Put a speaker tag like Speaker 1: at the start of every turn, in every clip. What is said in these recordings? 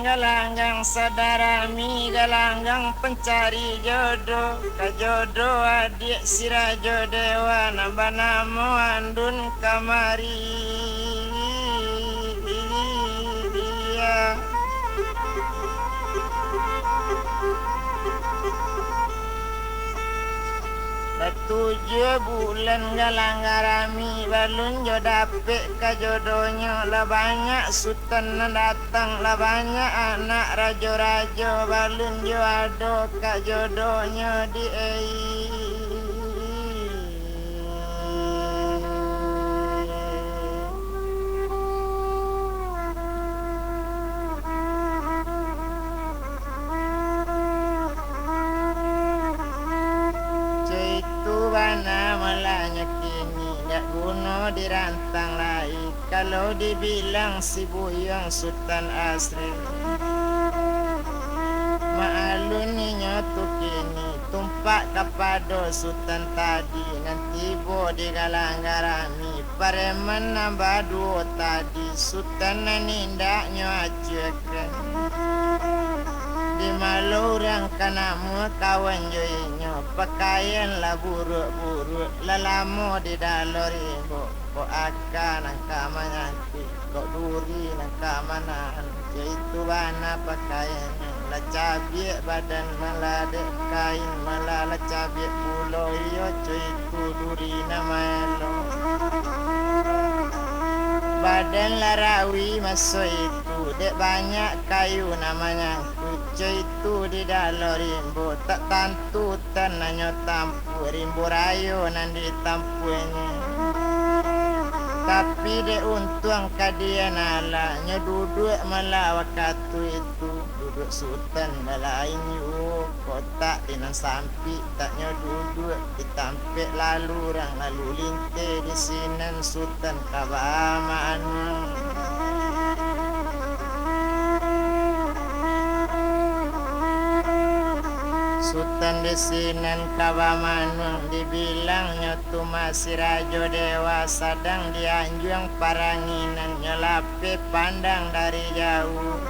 Speaker 1: galanggang sadarami galanggang pencari jodoh kajodoh adik sirajo dewa nambah namo andun kamari dia. Tujuh bulan galang garami balun jo dapet kajodonya lah banyak sultan datang lah banyak anak rajo-rajo balun jo ado kajodonya di dirantang lai kalau dibilang si buyang sultan asri maalun ninyo tukini tumpak kapado sultan tadi nanti bo di galang garami pareman nambah duo tadi sultan nanindaknyo acuekan di malu orang kanamu kawan joinyo pakaian lah buruk-buruk lalamu di dalorimu kok akan nangka manyanti kok duri nangka manan itu bana pakaiannya lah cabiak badan malah dek kain malah lah cabiak pulau iyo itu duri namanya badan larawi masuk itu dek banyak kayu namanya kucu itu di dalam rimbo tak tantu tanahnya tampu rimbo rayo nanti tampunya tapi dek untung kadian ala nya duduk malah waktu itu duduk sultan malain yu kotak dinan sampi taknya duduk ditampek lalu orang lalu linte di sinan sultan kabamaan sultan di sinan kabamanung dibilangnya tu masih rajo dewa sadang dianjung paranginan nyelape pandang dari jauh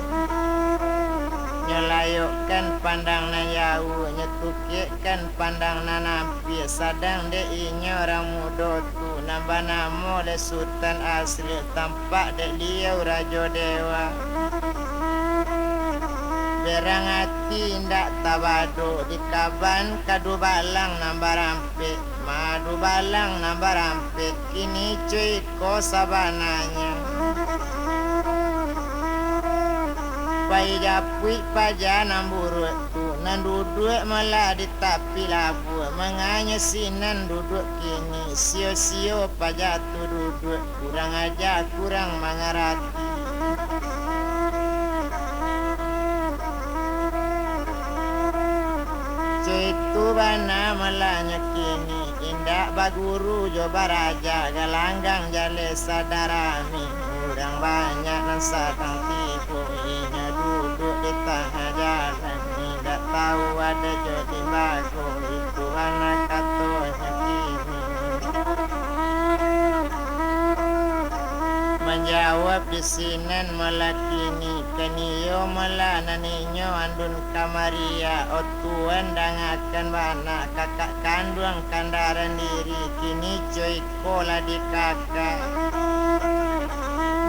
Speaker 1: nyelayukkan pandang na jauh nyetukikkan pandang na nampi sadang de inyo orang muda tu nambah namo le sultan asli tampak de liau rajo dewa berang hati ndak tabado di kaban kadu balang nambah rampe madu balang nambah rampe kini cuy ko sabananya pai japui paja namburu tu nan duduk malah di tapi labu menganya sinan duduk kini sio-sio paja tu duduk kurang aja kurang mangarati itu bana malanya kini indak baguru coba raja galanggang jale sadarami orang banyak nan sadang tipu inya duduk di tengah jalan tidak tahu ada jadi bago itu bana katonya kini menjawab di sinan malakini kaniyo malana ninyo andun kamaria otuan dangakan bana kakak kandung kandaran diri kini coy kola di kakak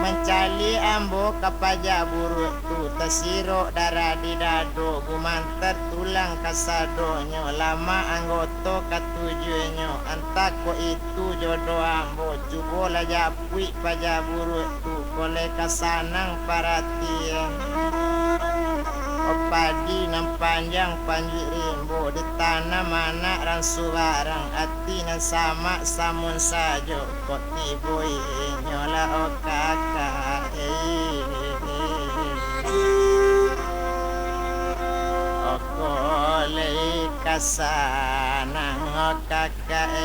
Speaker 1: mencali ambo kapaja buruk tu tasiro darah di dado gumantar tulang kasadonyo lama anggoto katujuenyo antako itu jodoh ambo cubola japui paja buruk tu kole kasanang paratian opadi nan panjang panji rimbo di tanah mana ransu barang ati nan sama samun sajo kok tiboi nyola o kakak okole kasanang o kakak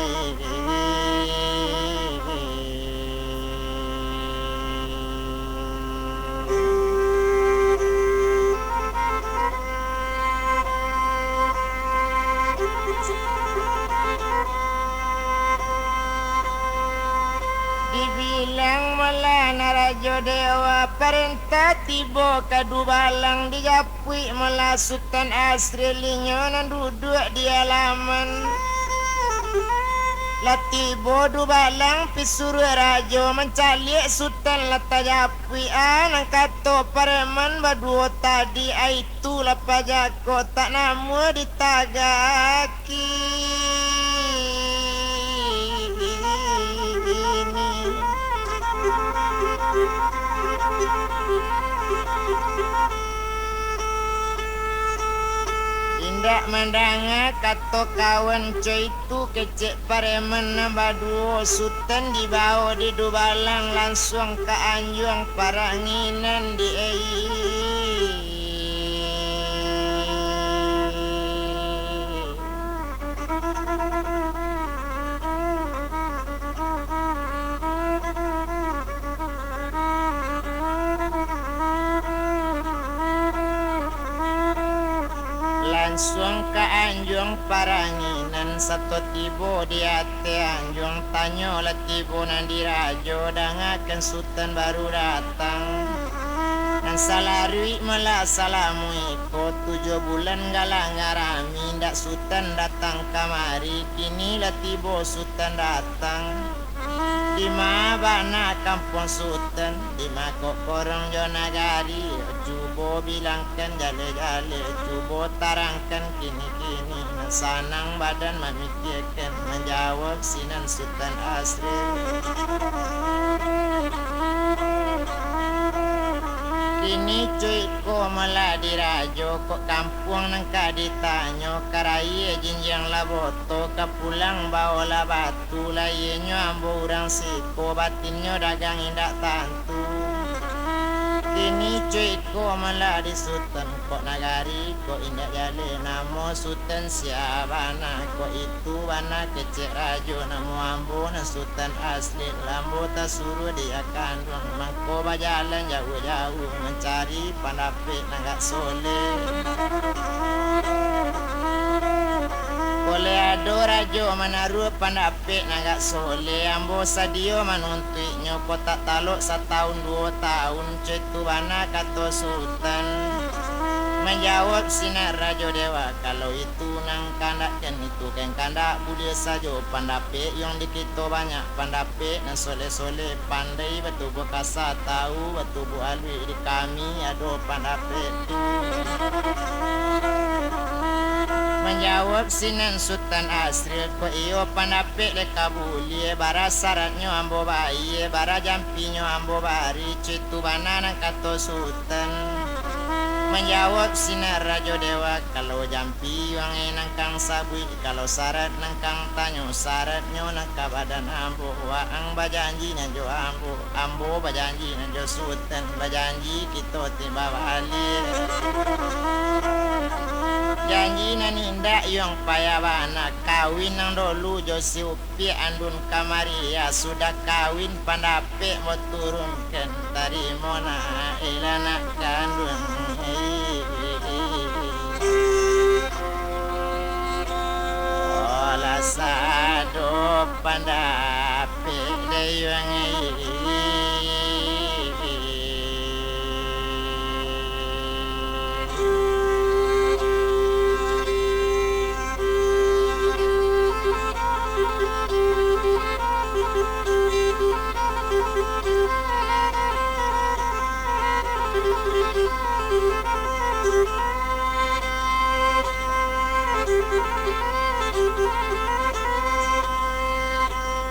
Speaker 1: Ilang mula na Rajo Dewa perintah tiba kadu balang dijapui mula Sultan Asri linyo nan duduk di halaman. Latibo du balang pisuru rajo mencalik Sultan lata japui nang kato pareman baduo tadi aitu lapa jako tak namu ditagaki. Indak mandanga kato kawan coy tu kecek paremen baduo Sultan dibawa di dubalang langsung ke anjuang paranginan di langsung ke anjung paranginan satu tibo di hati anjung tanyo lah tibo nan dirajo dangakan Sultan baru datang dan salarui mela salamu iko 7 bulan galang ngarami ndak Sultan datang kamari kini lah tibo Sultan datang di mana kampung Sultan di kok korong jo nagari cubo bilangkan jale-jale cubo tarangkan kini-kini sanang badan memikirkan menjawab sinan Sultan Asri. Kini cuy ko mala dirajo kok kampung nangka ditanyo karaye jinjang laboto kapulang bawa batu layenyo ambo urang siko batinyo dagang indak tantu. Kini cuy ko mala di Sultan kok nagari kok indak jale namo Sultan siabana kok itu bana kecek rajo namo ambo na Sultan Asli lambo ta suruh dia kandung mangko bajalan jauh-jauh mencari pandapik nagak soleh. Oleh ado rajo menaruh pandapik nagak soleh ambo sadio manuntuiknya kok tak taluk 1 tahun 2 tahun cetu bana kato Sultan menjawab sinar rajo dewa kalau itu nang kandak dan itu kan kandak boleh saja pandapik yang dikito banyak pandapik dan soleh-soleh pandai betul berkasa tahu betul bu alwi di kami ada pandapik tu. Menjawab sinan Sultan Asri ko iyo pandapik le kabuli bara syaratnya ambo bayi bara jampinyo ambo bari citu banana kato Sultan. Menjawab sinar rajo dewa kalau jampi yang nangkang sabui kalau syarat nangkang tanyo syaratnya nangka badan ambo waang bajanji nanjo ambo bajanji nanjo Sultan bajanji kita tiba bali. Janji naninda yang payabana kawin nang dulu josi upi andun kamaria sudah kawin pandapik mau turunkan tari mona ilana kandun olah sado pandapik deyang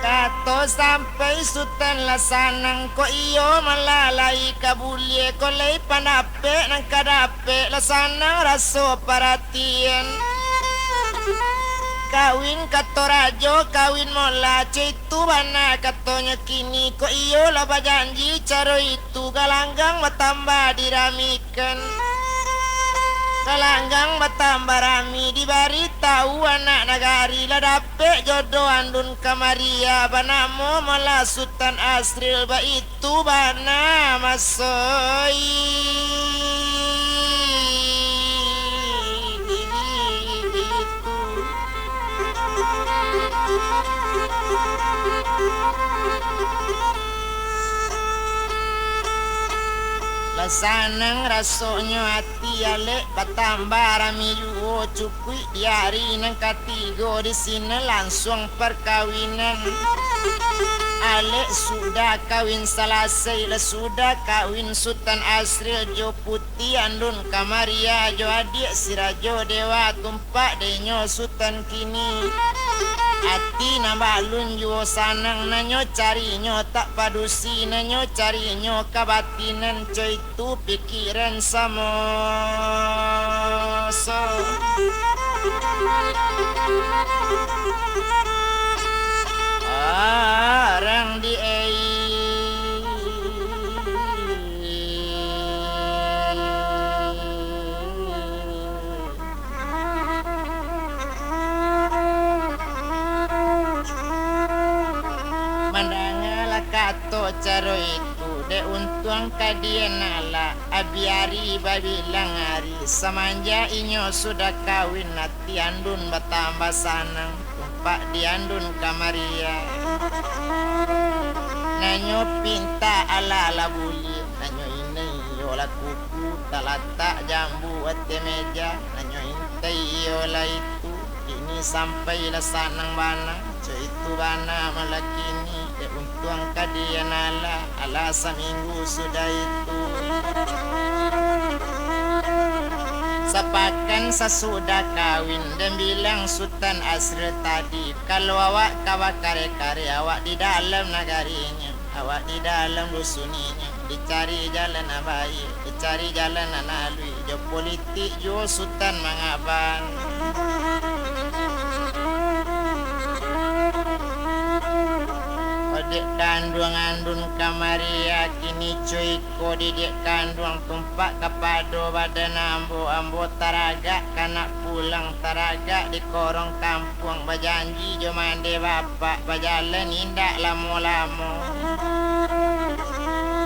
Speaker 1: kato sampai Sultan lasanang ko iyo malalai kabulye ko lay panapik ng kadapik lasanang raso paratian kawin kato rajo kawin mola itu bana katonya kini ko iyo laba janji caro itu galanggang matambah diramikan kalanggang batambah rami dibari tahu anak nagari lah dapet jodoh andun kamaria banamo malah Sultan Asril ba itu bana masoi. Lasanang rasonyo hati alek patambah rami yuo cukui di hari nang katigo di sini langsung perkawinan. Alek sudah kawin selesai lah sudah kawin Sultan Asril jo putih andun Kamaria jo adik sirajo dewa tumpak denyo Sultan kini. Ati nambalun jo sanang nanyo carinyo tak padusi nanyo carinyo kabatinan coy itu pikiran samoso. Orang di mandangala kato caro itu de untung kadian ala abiari babilang hari semanja inyo sudah kawin nati andun batambah sanang tumpak diandun Kamaria nanyo pinta ala ala buli nanyo ini yola kuku talata jambu ate meja nanyo intai yola itu ini sampai la sanang bana co itu bana malakini de untung kadian ala seminggu sudah itu sepakan sesudah kawin dan bilang Sultan Asril tadi kalau awak kawa kare-kare awak di dalam nagarinya awak di dalam dusuninya dicari jalan baik dicari jalan analui jo politik jo Sultan mangaban. Dek kandung andun Kamaria kini cuy ko di dek kandung tumpak kepado badan ambo taraga kanak pulang taraga di korong kampung bajanji jo mande bapak bajalan indak lamo-lamo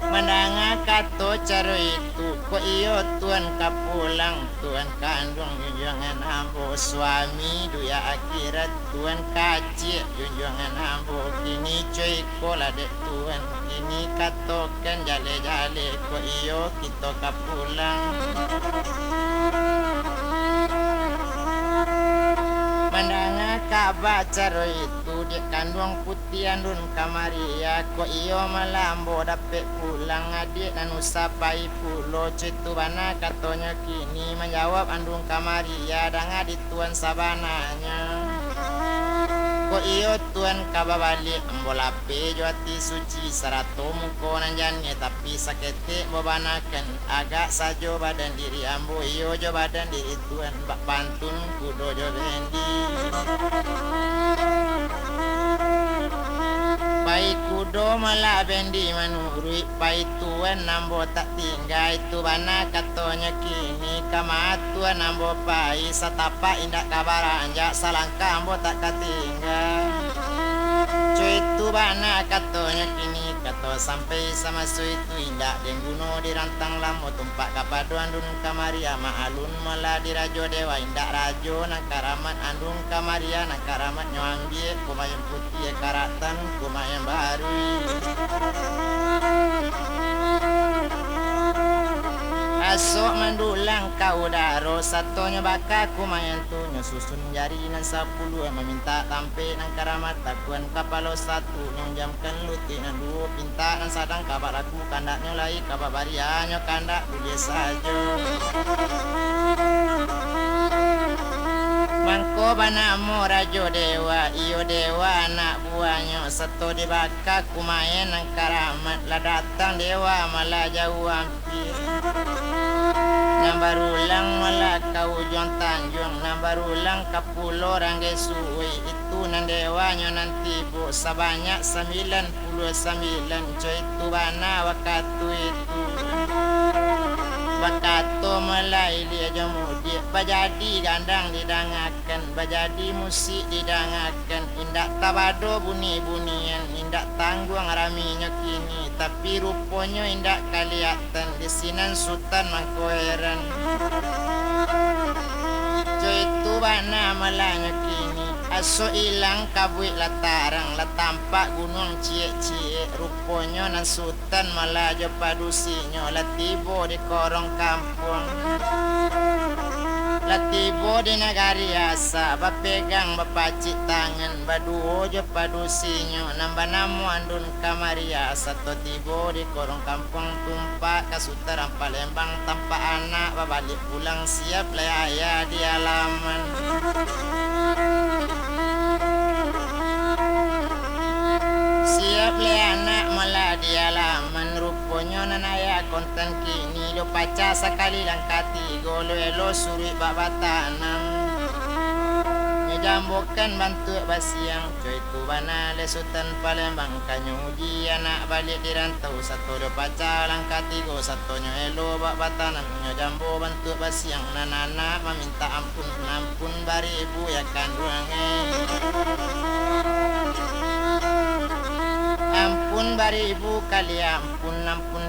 Speaker 1: menanga kato caro itu ko iyo tuan kapulang tuan kandung junjungan ambo suami duya akhirat tuan kacik junjungan ambo kini cuy ko ladek tuan kini katokan jale-jale ko iyo kita kapulang mandanga kabar caro itu di kandung putih andun Kamaria ko iyo malambo dapet pulang adik dan usapai pulo cetu bana katonya kini menjawab andung Kamaria dan adik tuan sabananya ko iyo tuan kababalik ambolape juati suci sarato muko nanjanya tapi sakete bobanakan agak sajo badan diri ambo iyo jo badan diri tuan bak pantun kudo jo bendi pai kudo malah bendi manurui pai tuan nambo tak tinggal itu bana katonya kini kama tuan nambo pai satapa indak kabar anjak salangka ambo tak katinggal cuy itu bana katonya kini kato sampai sama su itu indak dengguno dirantang lamo tumpak kapado andun Kamaria maalun malah dirajo dewa indak rajo nak karamat andung Kamaria nak karamat nyanggie kumayang putih karatan kumayang baru asok mandulang kau daro satonya baka kumayan tunyo susun jari nan 10 meminta tampe nang karamat takuan kapalo 1 nyonjamkan luti nan 2 pinta nan sadang kabar aku kandak nyolai kababarianyo kandak budye sajo mangko banamo rajo dewa iyo dewa anak buahnya satu di baka kumayan nang karamat lah datang dewa malah jauh hampir nambarulang malah kau ujung tanjung nambarulang kapulo rangge suwi itu nan dewanya nanti bu sebanyak 99 coy itu bana wakatu itu bakato melai dia jemudi bajadi gandang didangakan bajadi musik didangakan indak tabado bunyi-bunyian indak tanggung raminya kini tapi rupanya indak kelihatan di sinan Sultan mangkoheran cuy itu bana malahnya kini Aso ilang kabuik latarang latampak gunung cie-cie ruponya nan sultan malajo padusinyo latibo di korong kampung latibo di nagari asa bapegang bapacik tangan baduo jo padusinyo nambah namu andun kamaria satu tibo di korong kampung tumpak kasutaran Palembang tanpa anak babalik pulang siap ayah di halaman. Siap le anak malah di halaman rupanya nanaya konten kini lo paca sekali langkati golo elo suri babatanam nyejambokan bantu basiang coy tu bana le sultan Palembang kanyuji anak balik di rantau satu lo paca langkati go satu nyo elo babatanam nyejambo bantu basiang nanana meminta ampun bari ibu ya kandungannya. Ampun bari ibu kali ampun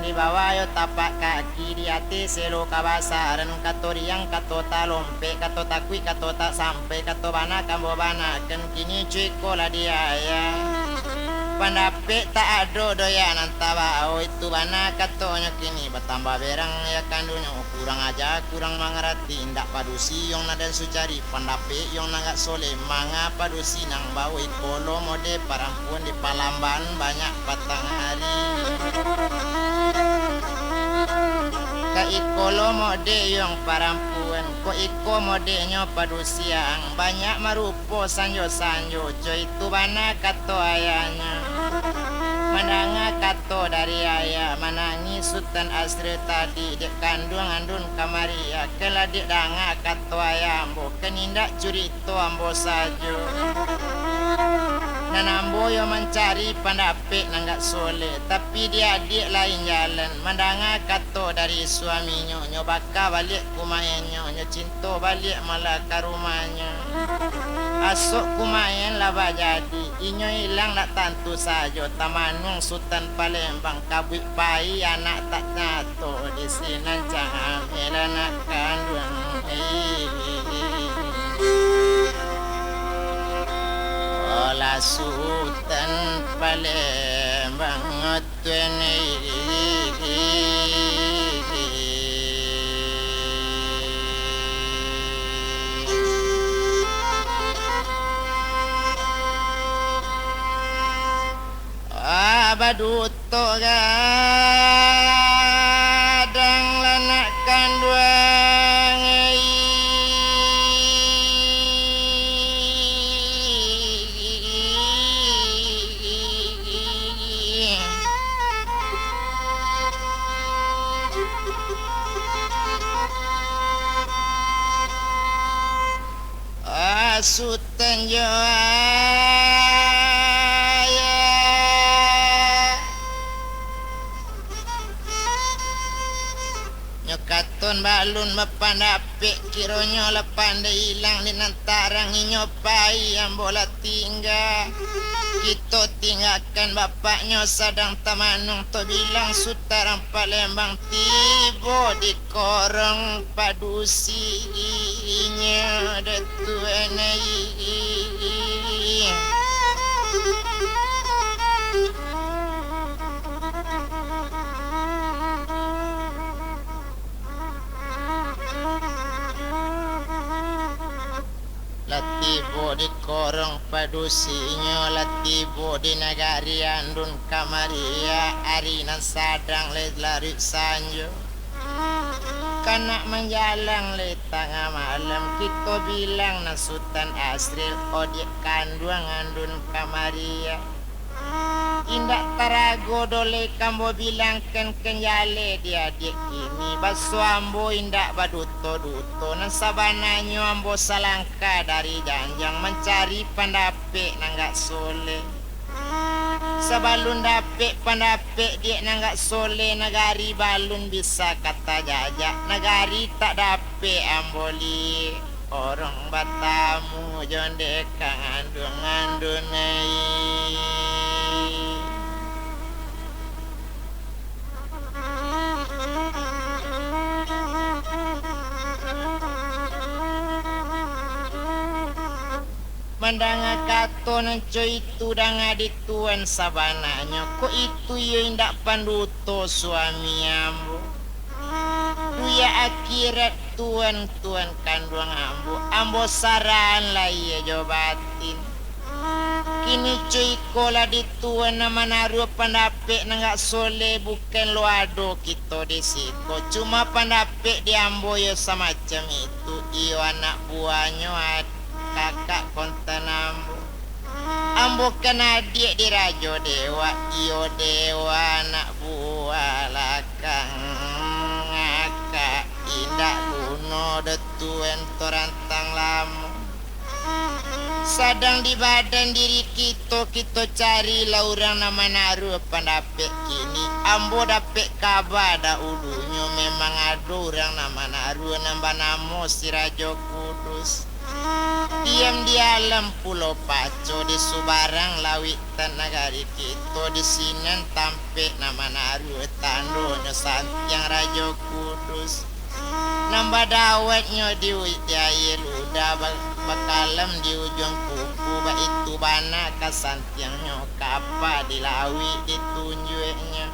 Speaker 1: di bawah yo tapak kaki di hati selo kabasaran kato riang kato talompe kato takwi kato tak sampai kato bana kambo bana ken kini cuy kola dia ya pandape tak ado doyanan tawa itu bana katonyo kini bertambah berang ya kandunyo kurang aja kurang mengerti ndak padusi yang nadan sucari pandape yang nagak soleh manga padusi nang bawa ikolo mode parampun di Palamban banyak patang hari ka ikolo mode yang parampuan ko iko modenya padusiang banyak marupo sanjo coy itu bana kato ayahnya mananga kato dari ayah manangi sultan asri tadi dek kandung andun kamaria keladik danga kato ayah ambo kenindak curito ambo sajo nanambo yo mencari pandapik nanggak soleh tapi dia adik lain jalan mandanga kato dari suaminya nyo baka balik kumayannya nyo cinto balik malah ke rumahnya asok kumayan laba jadi inyo hilang nak tantu sajo tamanung sultan Palembang kabik pai anak tak nyato di sinan jangan anak kandung olah sultan Palembang ngetwene baduto gadang lanak kanduang sultan katon balun mapandapik kironyo lepande hilang di nantarang inyo pai yang bola tinggal kita tinggalkan bapaknya sadang tamanung to bilang sutaran Palembang tibo di korong padusinya detuene latibo di korong padusinya latibo di nagari andun kamaria arinan sadang le lari sanjo kanak menjalang le tengah malam kita bilang na sultan asril odiek kanduang andun kamaria indak tarago dole kambo bilang ken kenyale dia adik ini baso ambo indak baduto-duto nan sabananyo ambo salangka dari janjang mencari pandapik nanggak soleh sabalun dapik pandapik dia nanggak soleh nagari balun bisa kata jajak nagari tak dapik amboli orang batamu jonde kandung mandanga kato nanco itu danga dituan sabananya kok itu yo indak panduto suami ambo duya akhirat tuan kandung ambo saran lah iya jobatin kini cuy kola dituan nama naruh pandapek nangak soleh bukan lo ado kita disiko cuma pandapek di ambo yo semacam itu iyo anak buahnya kakak konten ambo kan adik di Rajo Dewa iyo dewa anak buah lakang ngakak indak kuno detuen torantang lamu sadang di badan diri kita cari lah orang nama naruh pandapek kini ambo dapet kabar dah ulunya memang ada orang nama naruh nambah namo si Rajo Kudus diam di alam pulau Paco di Subarang lawitan negari kita di sinan tampek nama naruh tandonya Santiang Rajo Kudus nambah dawetnya di wijaya luda bakalam di ujung kuku ba itu bana kasantiangnya kapa dilawi ditunjuknya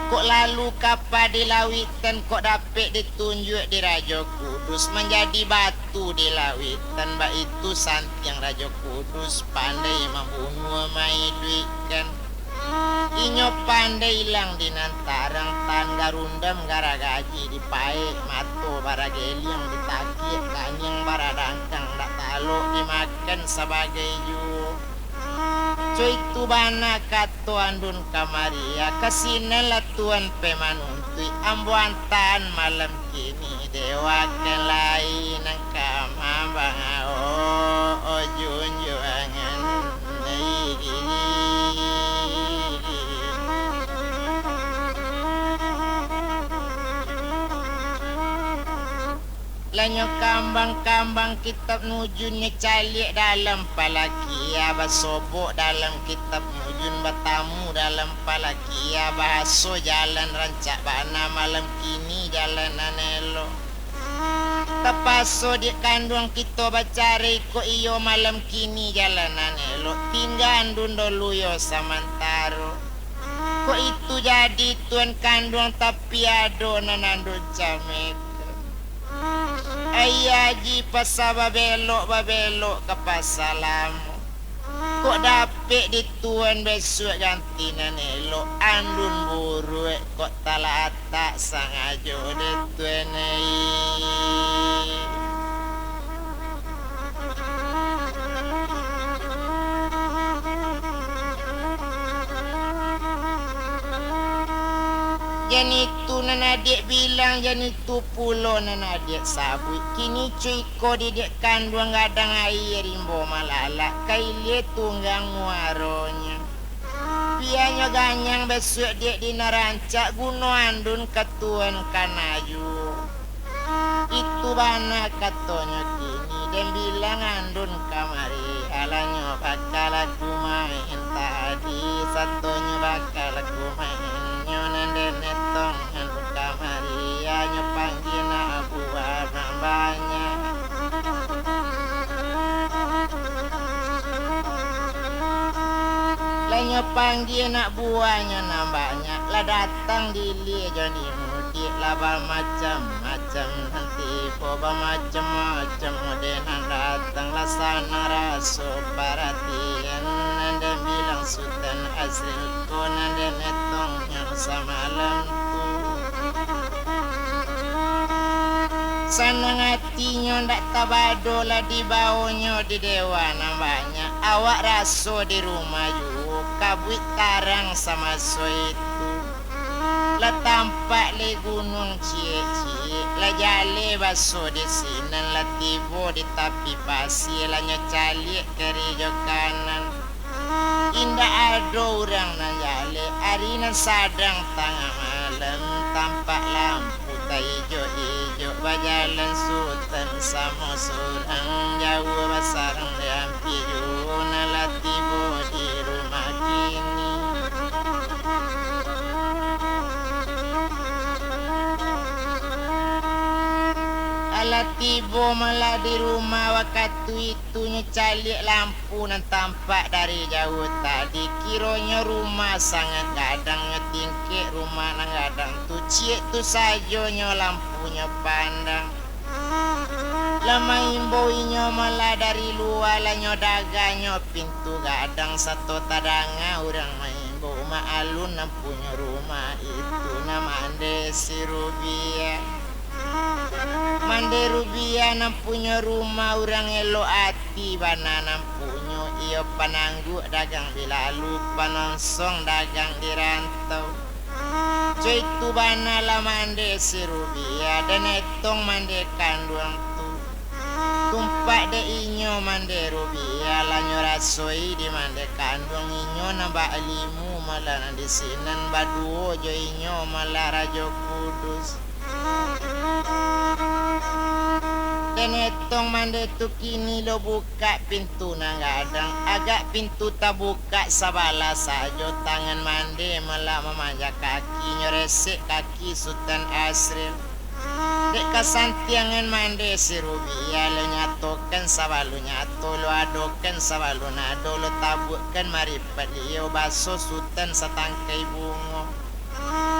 Speaker 1: kok lalu kapa dilawitan kok dapet ditunjuk di Rajo Kudus menjadi batu dilawitan ba itu Santiang Rajo Kudus pandai membunuh mai duit kan inyo pandai hilang di nantarang tan garundam gara gaji dipaek mato barageli yang ditakik kanyang baradangkang dak talo dimakan sebagai ju cuy tu bana kato andun kamaria kasinan lah tuan pemanuntui ambuantan malam kini dewa kelai nang kamabang o junjuangan lanyo kambang-kambang kitab nujunnya calik dalam palakia basobok dalam kitab nujun batamu dalam palakia bahaso jalan rancak bana malam kini jalanan elo tepaso di kandung kita bacari ko iyo malam kini jalanan elo tinggal dulu yo samantaro kok itu jadi tuan kandung tapi ado nanandun camek ayaji pasaba babelok ke pasalamu kok dapet dituan besok ganti nanelo andun buru kok talata sangajo dituan Jani tu nanadik bilang jani tu pulo nanadik sabui kini cuy ko didik kandung gadang air rimbo malala kaile tunggang muaronya bianya ganyang besok dek di narancak guno andun ketuan kanaju itu bana katonya kini dan bilang andun kamari alanyo bakal aku main tadi satunya bakal aku main nyonan denetong andun kamari anyo panggina abu warna banyak lanyo panggina buahnya nambahnya lah datang dili jadi mudik lah macam-macam nanti boba macam-macam modenan datang lah sana raso perhatian nanda bilang sultan asli ko nanda netong yang samalam tu sanang hatinya ndak tabado lah di bawahnya di dewa nambahnya awak raso di rumah yuk kabuit tarang sama so itu lah tampak le gunung cie-cie lah jale baso di sinan lah tibo di tapi pasir lah nyocalik kerijo kanan indah ada orang nan jale arina sadang tengah malam tampak lampu tak ijo-ijo bajalan sultan sama surang jauh basarang diampi juna lah tibo di rumah kini tiba malah di rumah waktu itu calik lampu nan tampak dari jauh tadi kiranya rumah sangat gadang tingkik rumah nang gadang tu ciek tu sajonyo lampunya pandang lama imboinya malah dari luar lanyo daganyo pintu gadang satu tadanga urang maimbo maalun nan punya rumah itu nama ande si Rubia Mande Rubia nam punya rumah orang elo ati bana nam punya iyo pananggu dagang bilalu panonsong dagang di rantau cuy tu bana lah mande si Rubia dan etong mande kanduang tu tumpak de inyo mande Rubia lah nyorasoi di mande kanduang inyo nambah alimu malah di sinan baduo jo inyo malah Rajo Kudus dan etong mande tu kini lo buka pintu nang gadang agak pintu tak buka sabala sajo tangan mande malah memanjak kaki nyoresek kaki Sultan Asril dek kasantiangan mande si Rubia lo nyatokan sabalu nyato lo adokan sabalu nado lo tabukkan maripat liyo baso Sultan satangkai bungo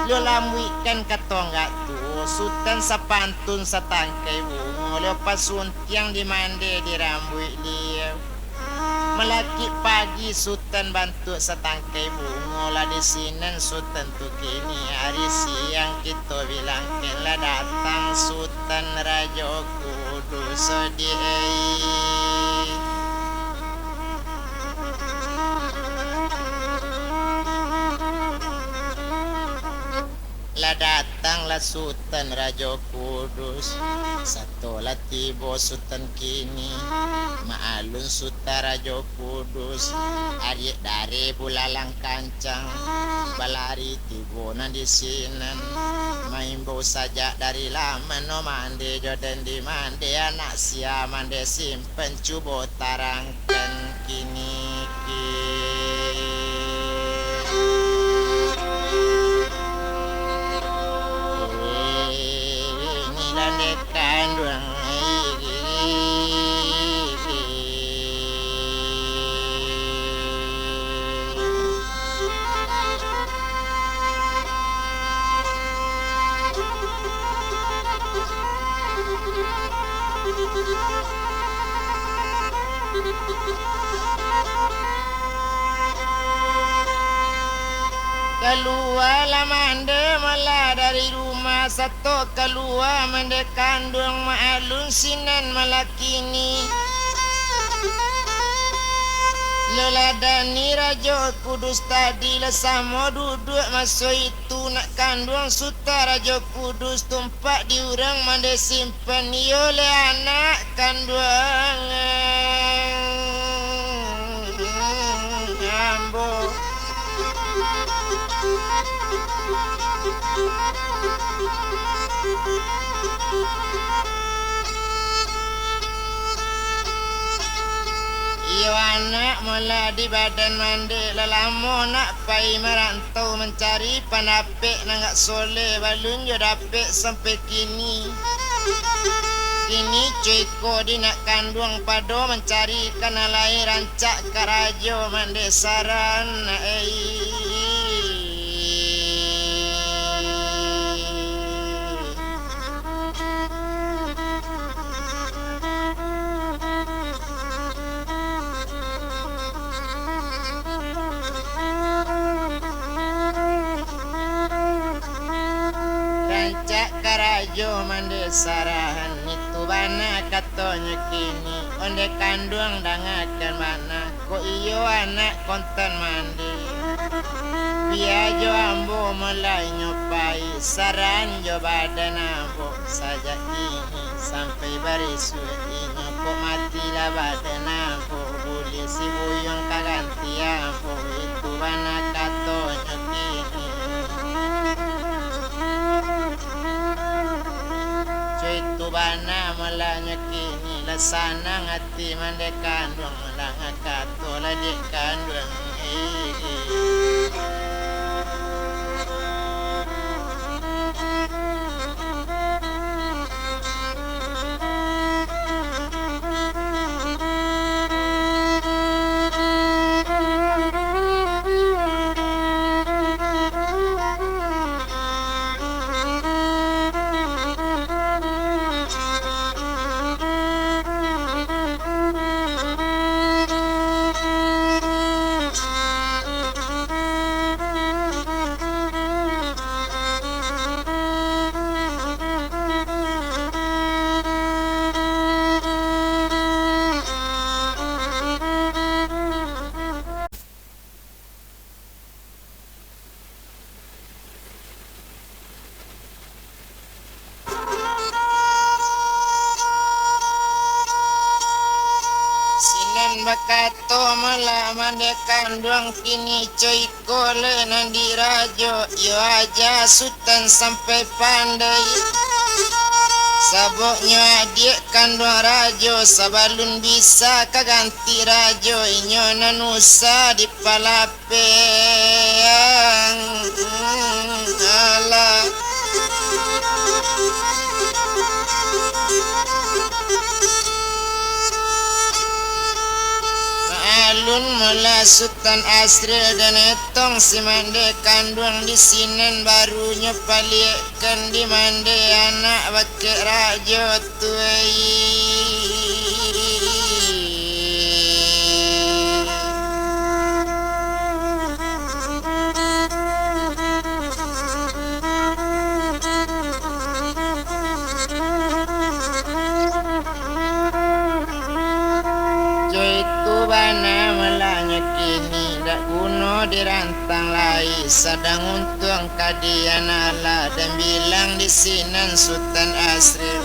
Speaker 1: lo lamwikan katonggak tu Sultan sapantun satangkai bungo lo pasuntiang di mande di rambut liyo melaki pagi Sultan bantu satangkai bungo lah di sinan Sultan tu kini hari siang kita bilang kela datang Sultan Raja Kudus lah datanglah Sultan Raja Kudus satu lah tiba Sultan kini maalun Sultan Raja Kudus adik dari bulalang kancang balari tiba nan di sinan main bau saja dari lama no mande jodan di mande anak sia mande simpen cubo tarangkan kini keluarlah mande malah dari rumah satu keluar mande kandung maalun sinan malah kini leladani Raja Kudus tadi lah sama duduk masa itu nak kandung Sultan Raja Kudus tumpak diurang mande simpan yo le anak kandung ambo iyo anak mula di badan mandi lelamo nak pai merantau mencari panapek nangak soleh balun jo dapek sampai kini cuiko di nak kandung pado mencari kana lai rancak karajo mandesaran Karajo mandesarahan itu bana katonya kini onde kandung dangakan mana ko iyo anak kontan mandi biajo ambo mulai nyopai saran jo badan ambo saja ini sampai barisu ini ko mati lah badan ambo boleh si buyong kaganti ambo itu bana katonya kini itu bana malanya kini lasana ngati mande kandung malanga kato la di kandung kato mala mande kandung kini coy kole nandi rajo yo aja sultan sampai pandai saboknya adik kandung rajo sabalun bisa kaganti rajo inyo nanusa di palapeang ala alun mula sultan asril dan etong si mande kandung di sinen barunya palikkan di mande anak bake rajo tuai bana melanya kini dak guna dirantang lai sadang untung kadian ala dan bilang di sinan sultan asril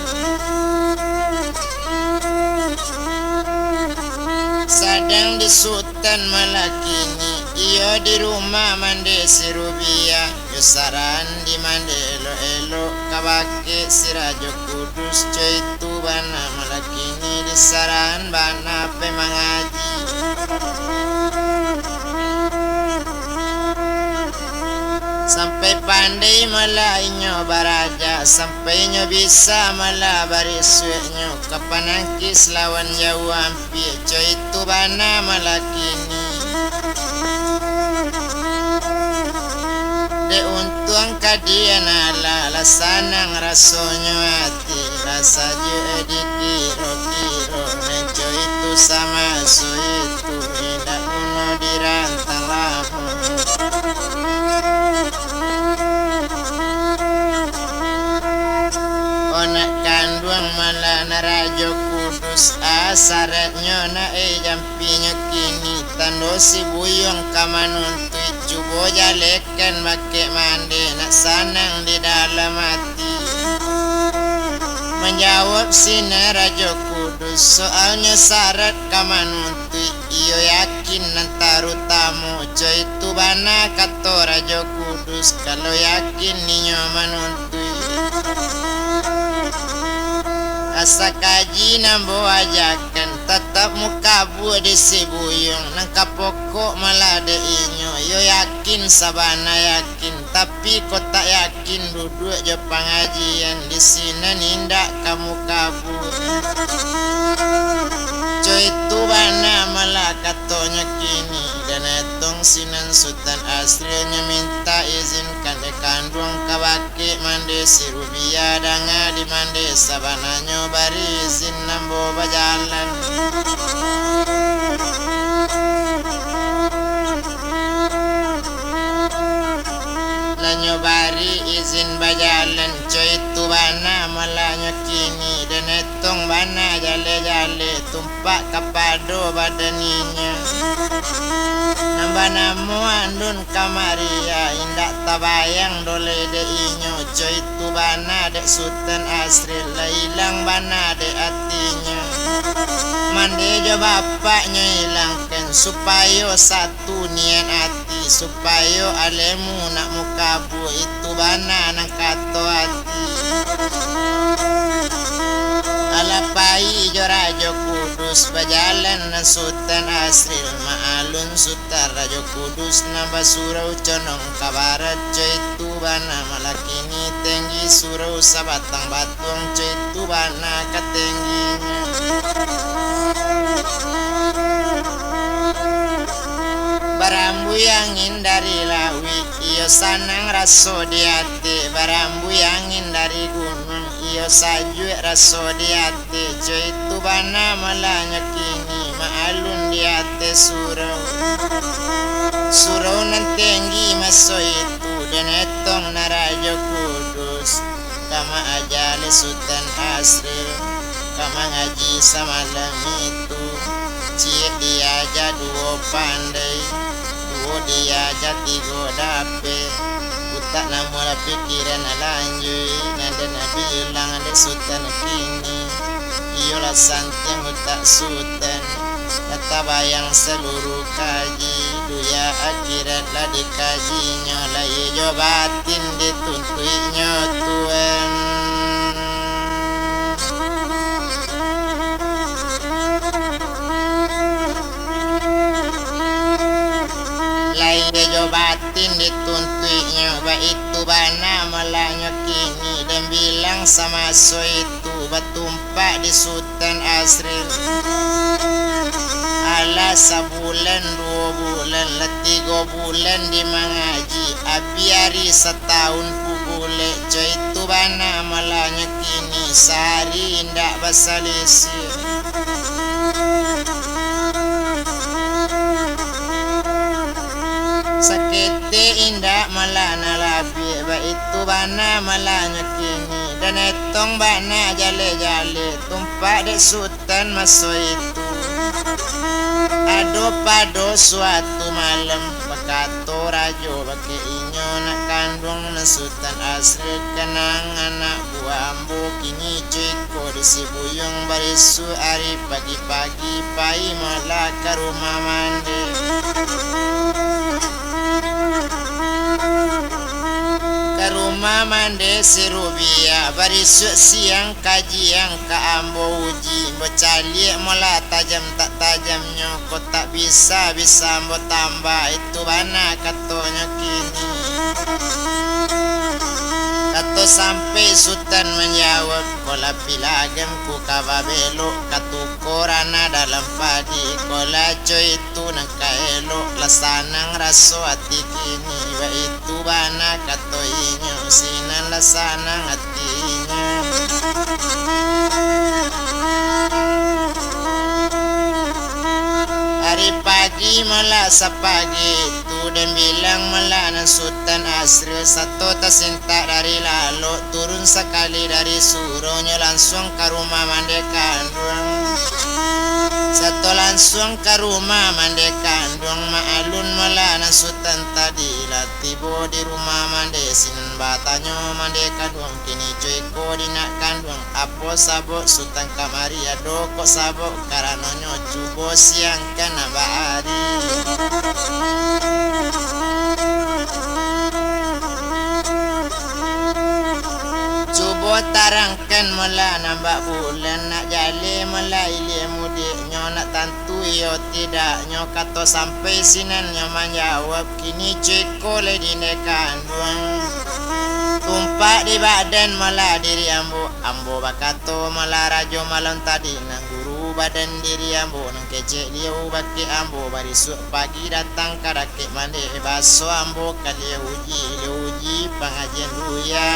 Speaker 1: sadang di sultan malakini iyo di rumah mande si rubia yo saran di mande elo kabake si rajo kudus coy tu bana malakini di saran bana pe mangaji sampai pandai malainyo baraja sampai nyo bisa mala bariswenyo kapanangkis lawan jauh ampi coy itu bana malakini de untung kadian ala lasanang rasonyo hati rasa je dikiro-kiro menco itu sama so itu tidak uno dirantang lahun onak kandung malah narajo kudus asaretnya na jampinyo kini tando si buyong kamanuntui cubo jalekan make mande nak sanang di dalam hati menjawab si narajo kudus soalnya syarat kamanuntui iyo yakin nantaru tamu coy itu bana kato rajo kudus kalau yakin ninyo manuntui asa kaji nambo ajakan tetap muka buah di sibuyung nangka pokok malah de inyo yo yakin sabana yakin tapi kok tak yakin duduk je pengajian di sini nindak kamu kabur coy itu bana malah katonya kini dan etong sinan sultan aslinya minta izinkan de kandung kabake mande si rubia danga di mande sabananyo bari izin nambo bajalan lanyo bari izin bajalan coy itu bana malanyo kini dan etong bana jale-jale tumpak kapado badaninya nambah namo andun kamaria indak tabayang dole de inyo coy itu bana dek sultan asril hilang bana dek hatinya mande jo bapaknya hilangkan supaya satu niat hati supaya alemu nak mukabu itu bana nang kato hati alapai jo rajo kudus bajalan na sultan asril maalun sutar rajo kudus nambah surau conong kabarat coy itu bana malakini tinggi surau sabatang batuang coy itu bana katengginya barambu yang dari lawi iyo sanang raso di hati barambu yang dari gunung iyo saju raso di hati coy itu bana malanya kini maalun di hati surau nantenggi maso itu dan etong narajo kudus kama ajale sultan asril kama ngaji samalam itu cie dia jaduo pandai duo dia jatigo dape utak namula pikiran alanjui nanda nabi ilang ade sultan kini iyolah santai utak sultan Kata bayang seluruh kaji duya akhirat lah dikajinya lah ijo batin dituntuinya Tuhan. Lai ijo batin dituntuinya ba itu bana malanya kini dan bilang sama so itu batumpak di Sultan Asril. Ala sebulan 2 bulan lah 3 bulan di mengaji abiari setahun pubule coy itu bana malanya kini sehari indak basalisi. Sakete indak malana labi ba itu bana malanya kini dan etong bana jale-jale tumpak dek Sultan maso itu. Ado pado suatu malam bakato rajo bake inyo nak kandung na Sultan Asril kenang anak buah ambo kini ceko di sibuyung barisu hari pagi-pagi pai malah ke rumah mandi. Ke rumah mandi si Rubia barisu siang kajian ke ambo uji bocali mula tajam tak tajamnya kau tak bisa ambo tambah itu bana katonya kini. Kato sampai Sultan menjawab kola pilagam ku kawa belok katukorana dalam padi kola coy itu nangka elok lasanang raso hati kini wa itu bana kato inyo sinan lasanang hatinya. Hari pagi malah sepagi itu dan bilang malah nan Sultan Asril satu tersintak dari lalu turun sekali dari suruhnya langsung ke rumah mandi kandung. Satu langsung ke rumah mandi kandung ma'alun malah nan Sultan tadi lah tiba di rumah mandi sinan batanya mandi kandung kini cuy ko di nak kandung apa sabuk Sultan kamari ado kok sabuk karanonyo cubo siang kan bahari. Cuba tarangkan mula nambah bulan nak jale mula ilia mudik nyo nak tantu yo tidak nyo kato sampai sinan nyo menjawab kini ceko le di kandung. Tumpak di badan mula diri ambo bakato mula rajo malam tadi nang guru badan diri ambo nang kecek liu baki ambo barisuk pagi datang karakek mandi baso ambo kali uji pengajian duya.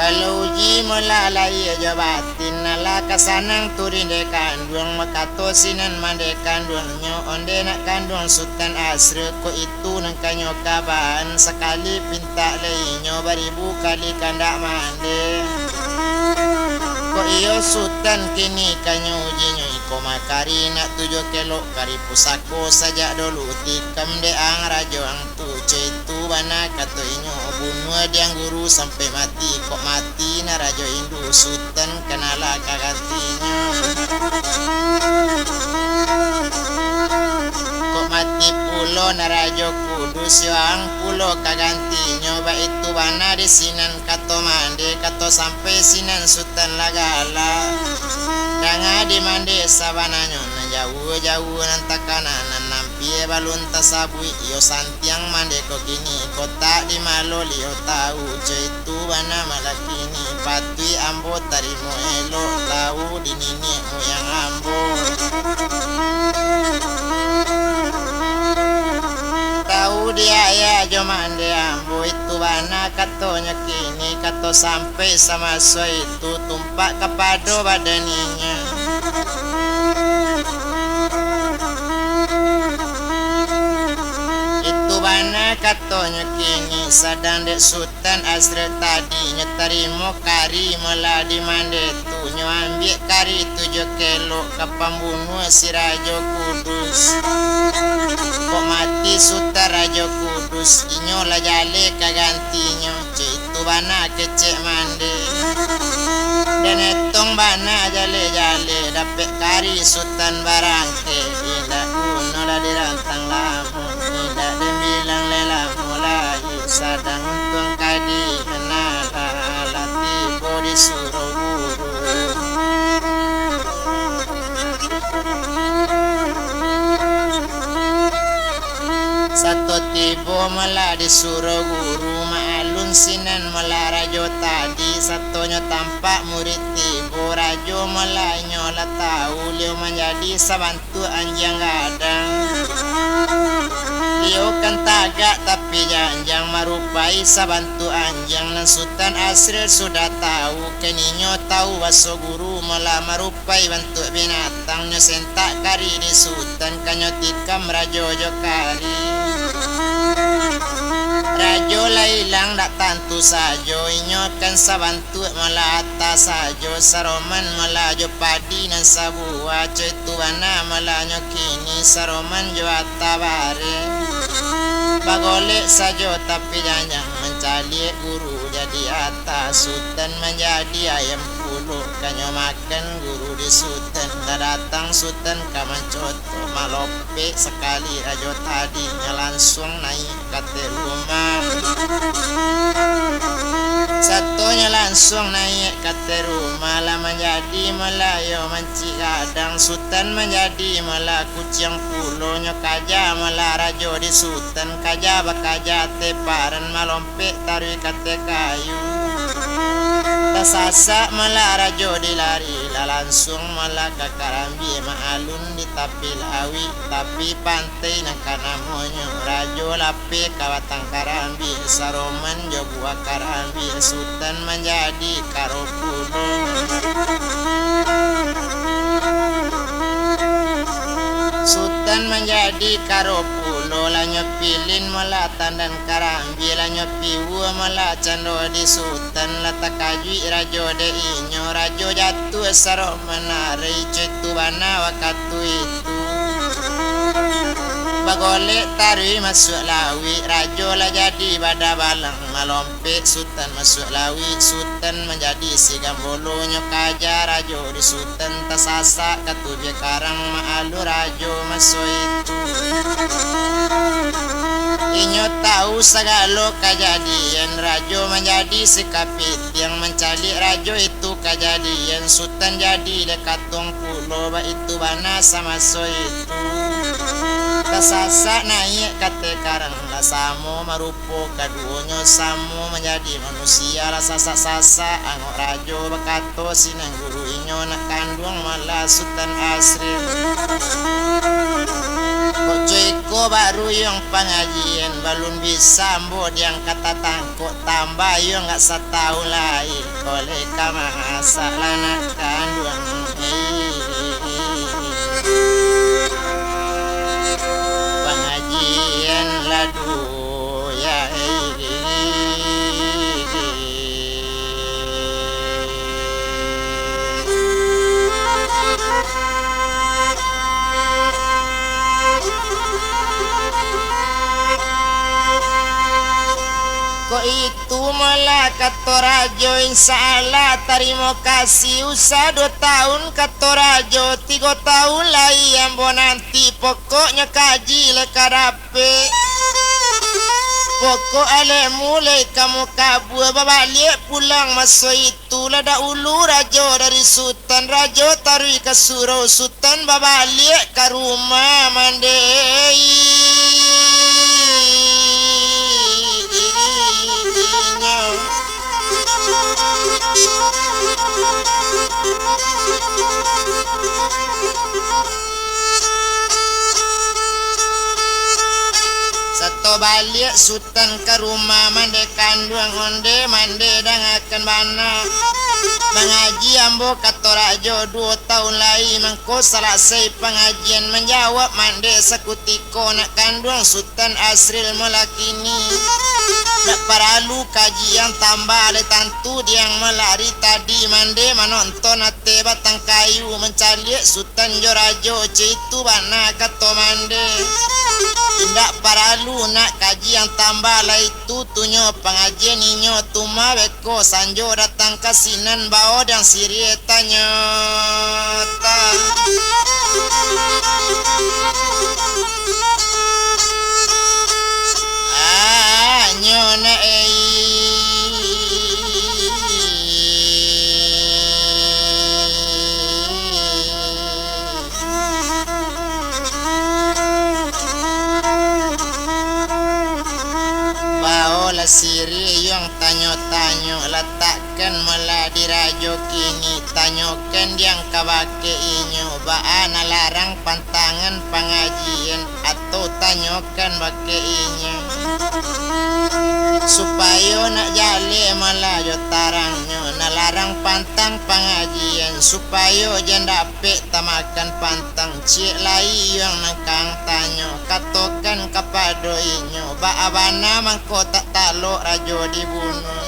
Speaker 1: Kalau uji mula lai jabatin nala kasanang turin de kandung makato sinan mande kandungnya onde nak kandung Sultan Asril ko itu nang kanyo kaban sekali pinta lainyo baribu kali kandak mande. Ko iyo Sultan kini kanyo uji nyo iko makari nak 7 kilo kari pusako saja dulu tikam de ang rajo ang tuce itu bana kato inyo bunuh diang guru sampai mati kok mati na rajo Indu Sultan kenala kagantinya. Kok mati pulo na rajo kudus yang pulo kagantinya ba itu bana di sinan kato mande kato sampai sinan Sultan lagala. Danga di mande sabananyo na jauh nan takanan nampi balun tasabui iyo santiang mande ko kini kota di maloli yo tahu coy itu bana malakini patui ambo tarimo elo tahu di nini yang ambo. Tahu dia ya jomande ambo itu bana katonya kini kato sampai sama so itu tumpak kepado badaninya. Itu bana katonya kini sadang dek Sultan Asril tadi nyetarimo kari mula di mande tu nyo ambil kari 7 kilo ke pembunuh si Rajo Kudus. Kok mati Sultan Rajo Kudus inyo lah jale kagantinyo itu bana kecek mandi dan etong bana jale-jale dapet kari sultan barangke indah kuno lah dirantang lamu indah dembilang lela mulai sadang untung kadi kenala latibo disuruh guru satu tibo malah disuruh guru maalun sinan malah rajo tadi satunya tampak murid tibo rajo malah nyola tahu liu menjadi sabantu anjang gadang liu kan tagak tapi janjang marupai sabantu anjang dan sultan asril sudah tahu keninyo tahu waso guru malah marupai bentuk binatang nyo sentak kari di sultan kanyo tikam rajo jokari rajo lailang dak tantu sajo inyo kan sabantu malah atas sajo saroman malah jo padi nan sabua coy tuana malah nyo kini saroman jo atabare bagolek sajo tapi jangan mencari guru jadi atas sultan menjadi ayam puluh kanyo makan guru di sultan datang sultan kaman coto malope sekali rajo tadinya langsung naik ke rumah satunya langsung naik ke rumah lah menjadi melayo manci kadang sultan menjadi malah kucing puluhnya kaja malah rajo di sultan kaja bakaja teparan malompe taruh kate kayu tasasa malah rajo dilari lah langsung malah ke Karambi maalun di tapi lawi tapi pantai nak kanamonyo rajo lape kawatang Karambi saroman jo buah Karambi sultan menjadi karopulo sultan menjadi karopulo lah nyopilin malah tandan Karambi lah nyopiwu malah cando di sultan lah takajui rajo de inyo rajo jatuh saroman nari cetu bana wakatu itu bagolek tarui masuk lawi rajo lah jadi bada balang malompe sultan masuk lawi sultan menjadi si gambolonya kaja rajo di sultan tasasa katuje karang maalu rajo masuk itu inyo tahu segalo kejadian rajo menjadi si kapit yang mencari rajo itu kejadian sultan jadi dekat tong pulau itu bana sama so itu kasasa naik kate karang lah samo marupo kaduonyo samo menjadi manusia lah sasa angok rajo bakato sinang guru inyo nak kandung malah sultan asril Kocoiko baru yang pengajian balun bisa mbod yang kata tangkuk tambah yang gak setahun lain oleh kamasa lanak kandung pengajian ladu ya kok itu malah kata rajo insyaallah terima kasih usah 2 tahun kata rajo 3 tahun lagi yang bo nanti pokoknya kaji lekarape pokok ale mulai kamu kabur balik pulang masuk itu lada ulu rajo dari sultan rajo taruh ke surau sultan balik ke rumah mandei satu balik sultan ke rumah mande kandung onde mande dangakan bana mengaji ambo kata rajo 2 tahun lagi mengko selesai pengajian menjawab mande sekutiko nak kandung sultan asril melakini Tak perlu kajian tambah le tantu yang melari tadi mande menonton ate batang kayu mencaliak sultan jorajo itu bana kato mande. Tidak perlu nak kajian tambah lah itu tunyo pengajian inyo tuma beko sanjo datang kasinan bao dan sirie tanyo ta. Nyona baola siri yang tanyo-tanyo letakkan mela di rajo kini tanyokan yang kabake inyo baana larang pantangan pengajian atau tanyokan bake inyo supaya nak jale malayo tarangnya nalarang pantang pengajian supaya jan dapet tamakan pantang cik lai yang nakang tanyo katokan kepada inyo baabana mangko tak talok rajo dibunuh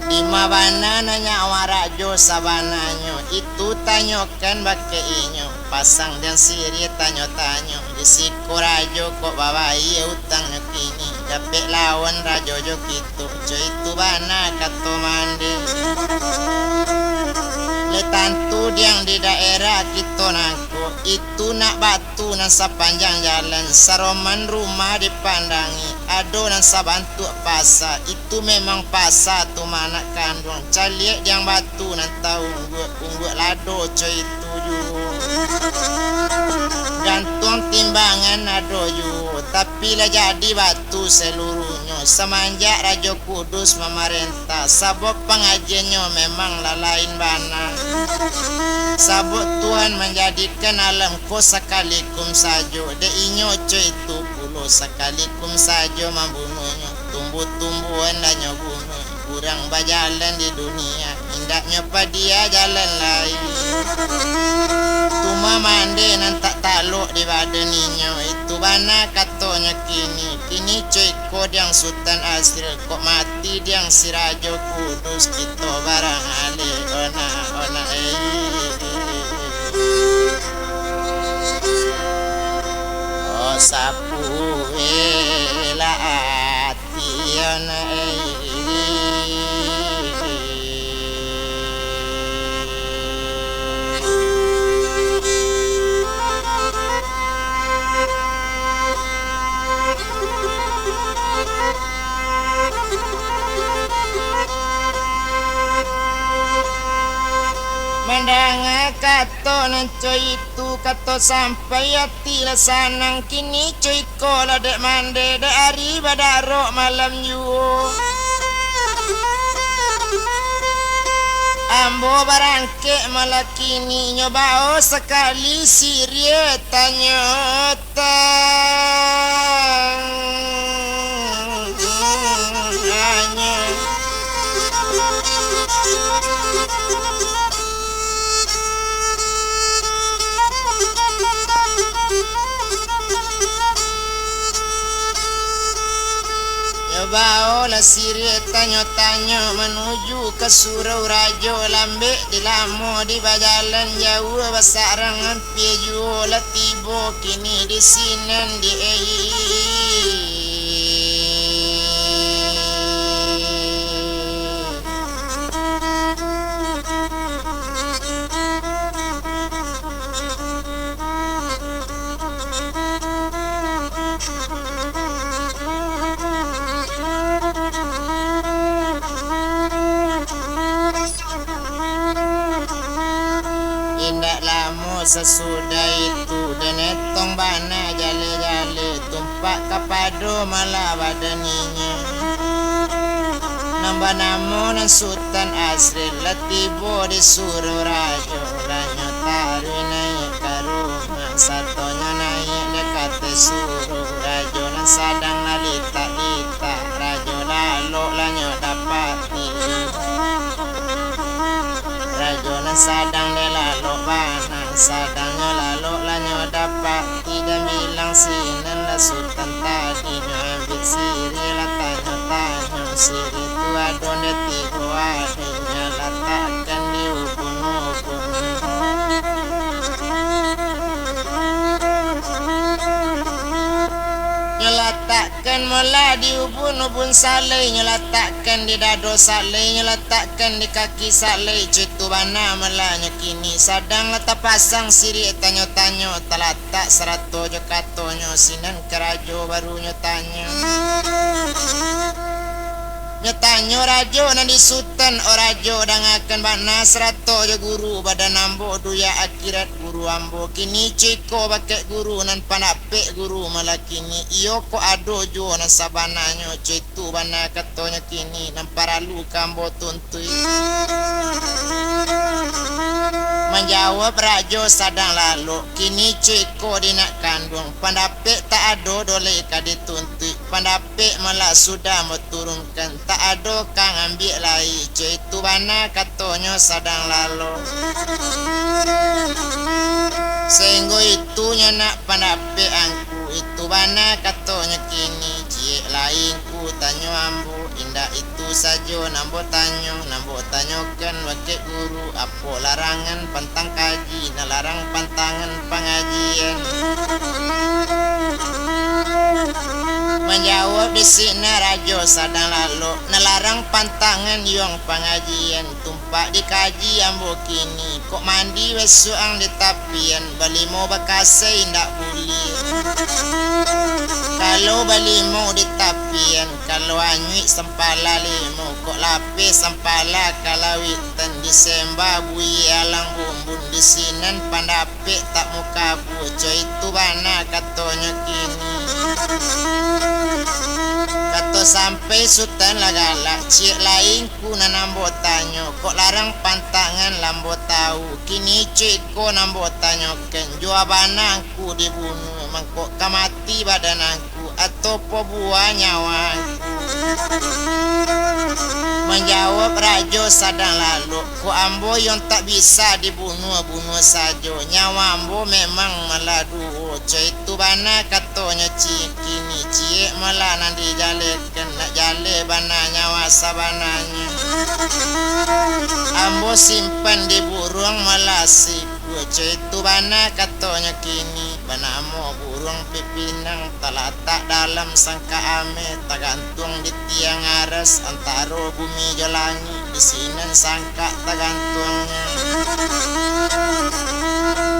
Speaker 1: di mabana nanya warajo sabananyo itu tanyokan bake inyo pasang dan siri tanyo-tanyo di siku rajo kok babai utangnya kini dapet lawan rajo jo gitu jo itu bana kato mande le tantu yang di daerah kita nangko itu nak batu nan sepanjang jalan saroman rumah dipandangi ado nan sabantu pasar itu memang pasar tu mana kandung caliak yang batu nan tahu ungguk lado co itu ju gantung timbangan ado ju tapi lah jadi batu seluruhnya semenjak Raja Kudus memerintah sabab pengajiannya memang lain bana sabab Tuhan menjadikan alam ko sekalikum saja de inyo co itu pulo sekalikum saja membunuhnya tumbuh-tumbuhan dan bunuh kurang berjalan di dunia indaknya padia jalan lain tuma mande nan tak taluk di badan inyo itu bana katanya kini cuy kod yang Sultan Asril kok mati yang si Raja Kudus kita barang ale ona oh sapu ela ati ona Mandanga kato nan coy itu kato sampai hati lasanang kini coy kola dek mande dek hari badarok malam yu ambo barangke malah kini nyobao sekali sirie tanyotang baola siri tanyo-tanyo menuju ke surau rajo lambe di lamo di bajalan jauh basarangan pieju la tibo kini di sinan di sesudah itu denetong bana jale-jale tumpak kapado malah badaninya nambah namo nan Sultan Asril latibo di suruh rajo ranyo taru naik ke rumah satonya naik dekat suruh rajo nan sadang lalita-lita rajo lalu lanyo dapati rajo nan sadang de lalu bana sadangnya lalu lanyo dapat tidak bilang sinan la sultan tadi nyambil siri la tanyo siri tua donde tigo adanya letakkan di ubun-ubun. Nyeletakkan mula di ubun-ubun saleh, nyeletakkan di dado saleh, nyeletakkan di kaki saleh. Citu bana melanya kini sadang letak pasang siri tanyo-tanyo talatak serato jo katonyo sinan kerajo baru nyotanyo. Nyotanyo rajo nadi sultan o rajo dangakan bana serato jo guru badan ambo duya akhirat guru ambo kini ciko bakek guru nan panapek guru malah kini iyo ko ado jo nan sabananyo citu bana katonyo kini nan paralu kambo tuntui. Menjawab rajo sadang lalu kini ciko dinak kandung pandapek tak ado dole kadi tuntui pandapek malah sudah meturunkan tak ado kang ambil lai citu bana katonyo sadang lalu. Sehingga itu nak pandapek angku itu bana katonyo kini cie lainku tanyo ambu indah itu sajo nambo tanyokan wakil guru apo larangan pantang kaji nalarang pantangan pengajian. Menjawab di sini rajo sadang lalu nalarang pantangan yong pengajian tumpak dikaji ambo kini kok mandi wesuang di tapian balimo bakase indak buli. Kalau balimo di tapian kalau anyui sempala limo kok lapis sempala kalawitan disemba bui alang bumbun di sinan pandapek tak muka buco itu bana katonyo kini. Kato sampai sultan lagala cik lain ku nambo tanyo kok larang pantangan lambo tahu kini ciko nambo tanyo ken jawabananku dibunuh mangkok kamati badananku atau buah nyawaku. Menjawab rajo sadang lalu ku ambo yang tak bisa dibunuh sajo nyawa ambo memang meladu itu bana katonyo cikini cie malah nanti jalekan nak jale bana nyawa sabananya ambo simpan di burung melasi itu bana katonyo kini bana amo burung pipinang talatak dalam sangka ame tagantung di tiang aras antara bumi jalangi di sinan sangka tagantungnya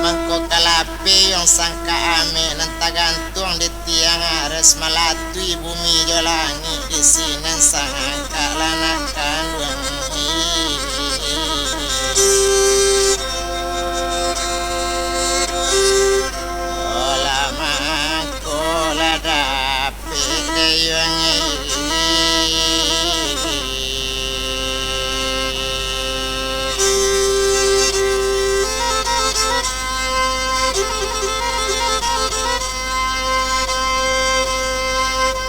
Speaker 1: mangko kalape yang sangka ame nan tagantung di tiang aras malatui bumi jalangi di sinan sangka lanakan wangi.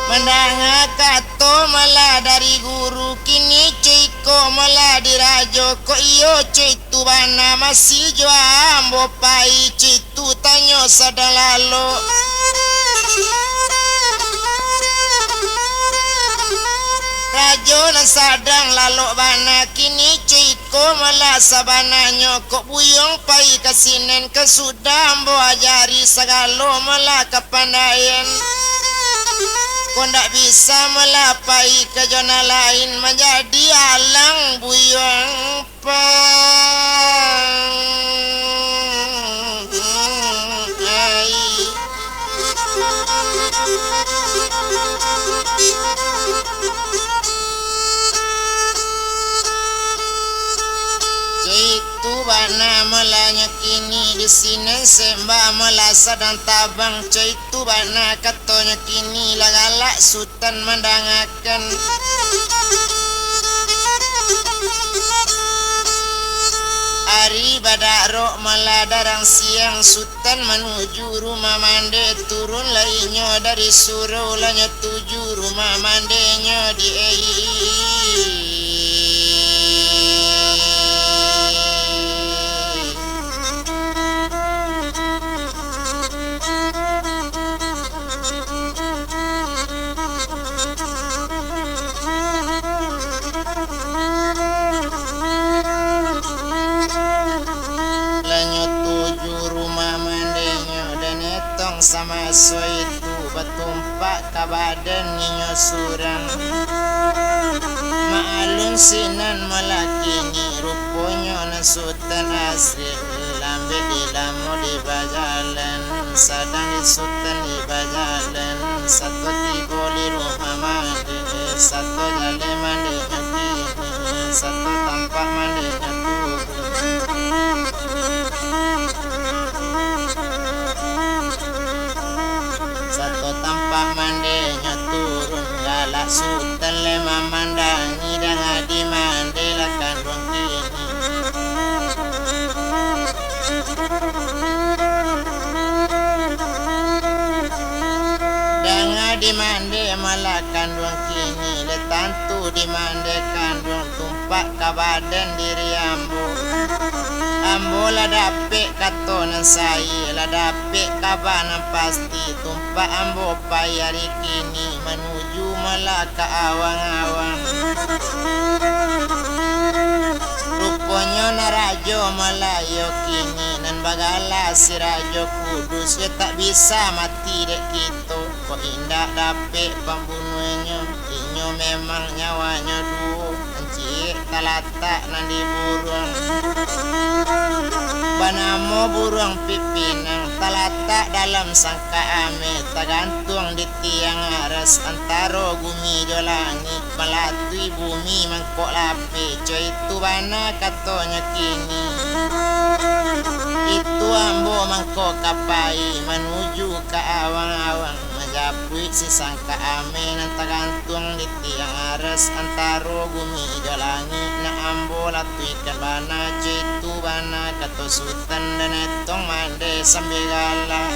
Speaker 1: Mendengar kato malah dari guru kini ciko malah dirajo kok iyo citu bana masih jual ambo pai citu tanyo sadang lalu. Rajo nan sadang lalu bana kini ciko malah sabananyo kok buyong pai kasinen kesudah ambo ajari segalo malah kepandaian. Kau ndak bisa melapai ke zona lain menjadi alang buyong pangai. Citu bana melanya kini di sini sembah melasa dan tabang citu bana katonya kini lagalak sultan mendangakan. Hari badak rok maladarang siang sultan menuju rumah mande turun lainnya dari suruh lanya tuju rumah mandenya di masa itu bertumpak ke badan ninyo surang. Maalun sinan melakini rupanya na Sultan Asri. Lambe ilamu di bajalan, sadang di Sultan di bajalan. Satu tibo di rumah mandi, satu jale mandi nyakini, satu tampak mandi nyakini. Satu tampak mandenya turun galak Sultan le memandangi dan adi mandela kandung kini. Dan adi mande malah kandung kini le tantu di mande kandung tumpak ke badan diri ambo. Ambo la dapet katonan saya, la dapet kabanan pasti. Tumpak ambo payari kini menuju malah ke awang-awang. Rupanya na rajo Melayu kini nan bagala si rajo kudus. Ya tak bisa mati dek kita, kok indah dapet pembunuhnya. Inyo memang nyawanya dua, encik talatak nan di buruan. Banamo burung pipinang talatak dalam sangka ame, tergantung di tiang aras antara bumi jo langit. Melatui bumi mangkok lape, coy itu bana katanya kini. Itu ambo mangkok kapai menuju ke awang-awang. Majapui si sangka ame nan tergantung di tiang aras antara bumi jo langit. Na ambo latuikan bana coy itu bana kato Sultan dan etong mande sambil galak.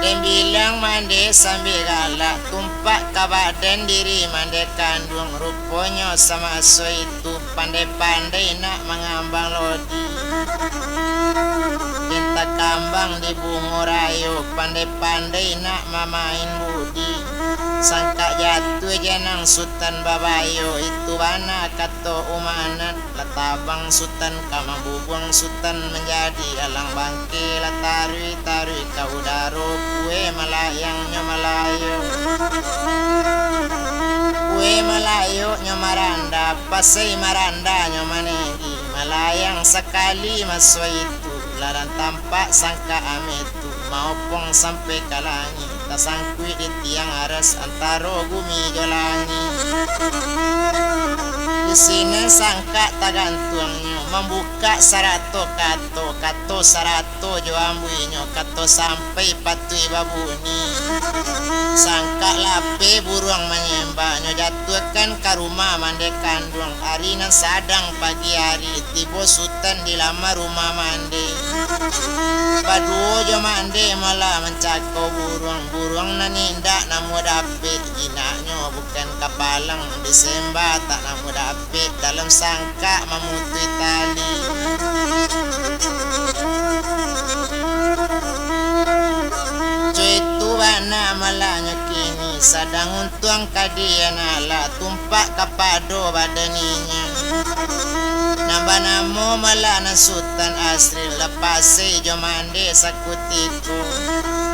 Speaker 1: Dan bilang mande sambil galak, tumpak ke badan diri mande kandung. Rupanya sama so itu pandai-pandai nak mengambang lodi. Cinta kambang di bungo rayo, pandai-pandai nak memain budi. Sangka jatuh jenang Sultan babayo, itu bana kato umanan. Latabang Sultan kamang bubung Sultan menjadi alang bangke. Latarui-tarui kau daro, kue melayangnya Melayu. Kue Melayu nya maranda, pasai maranda nya manegi. Melayang sekali masuk itu, larang tampak sangka ametu. Maupun sampai ke langit, tasangkui di tiang aras antara bumi jo langit. Di sini sangka tagantungnya membuka sarato kato sarato jo ambuinyo kato sampai patui babuni. Sangka lape burung menyembahnya jatuhkan ke rumah mande kandung. Arinan sadang pagi hari tibo Sultan di lama rumah mande. Baduo jo mande malah mencakau burung nanindak namu dapet. Jinaknya bukan kapalang disembah tak namu dapet. Dalam sangka memutui tali. Cuy itu bana malahnya kini sadang untuang kadian ala tumpak kapado badaninya. Nambah namo malah na Sultan Asri lepasi jo mande sakutiku.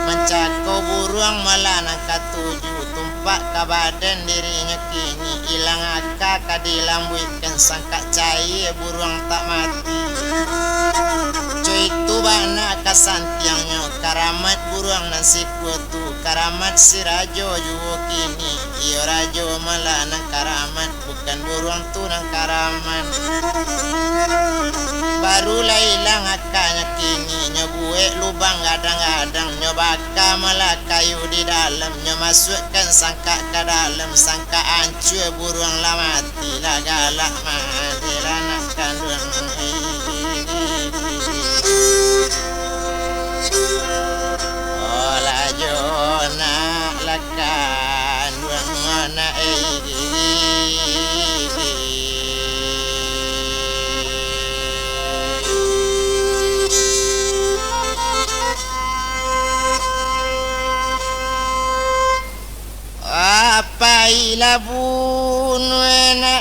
Speaker 1: Mencakau burung malah na katuju tumpak ke badan dirinya kini. Ilang akak kadilambuikan sangka cair burung tak mati. Cuy itu bana kasantiangnya karamat burung nan si kutu. Karamat si rajo juwo kini. Iyo rajo malah nang karamat, bukan burung tu nang karamat. Barulah hilang akanya kini. Nyobue lubang gadang-gadang, nyobaka malah kayu di dalam. Nyomasukkan sangka ke dalam, sangka ancur burung lah mati. Lah galak mati lah nak kandung. Olah jona lah kandung mana apa ilabun wena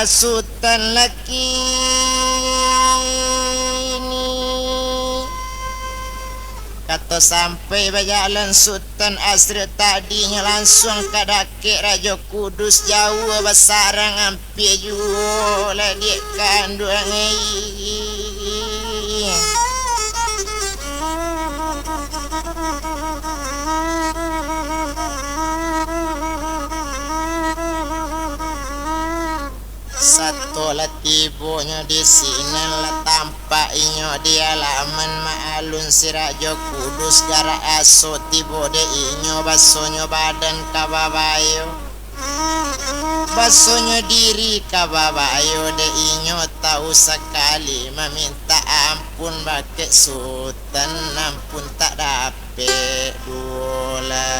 Speaker 1: asutan laki ni kata sampai bajalan Sultan Asri tadinya langsung kadake Raja Kudus Jawa basarang hampir jua lah dia kandung satu lah tibonya di sini lah tampaknya dia laman maalun si Raja Kudus gara aso tibo de inyo basonya badan kababayo basonya diri kababayo de inyo tahu sekali meminta ampun bake Sultan ampun tak dapet dola